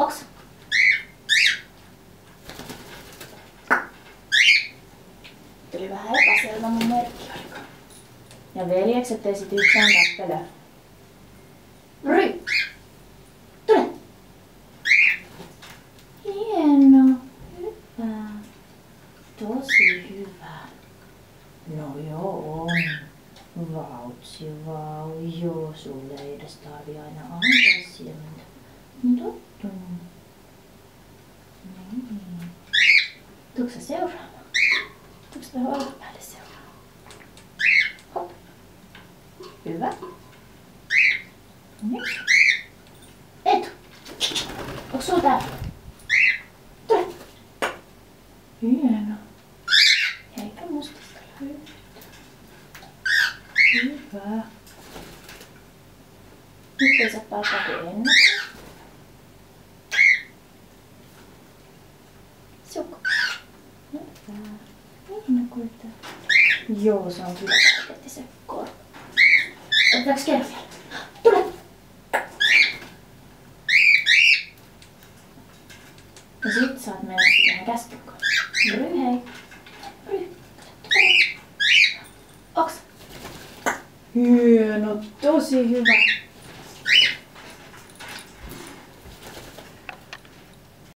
Oksa. Tuli vähän epäselvä mun merkki oliko. Ja veljekset ei sit yhtään tappele. Ry! Tule! Hieno. Hyvä. Tosi hyvä. No joo on. Vautsi vau. Joo, sulle ei edes tarvi aina antaa siementä. Tottunut. Niin. Tuutko sä seuraamaan? Tuutko sä tähän olkapäälle seuraamaan? Hop. Hyvä. Niin. Eetu. Onks sulla täällä? Tule. Hieno. Eikä mustista löydy. Hyvä. Nyt ei saa paikkaa kuin ennakkoon. Sukka. Hyvä. Ennakoita. Joo, se on kyllä paiketti se korva. Otetaanko kerran vielä? Tule! Ja sit saat mennä tähän käskyyn. Ry hei. Ry. Oksa. Hieno, tosi hyvä.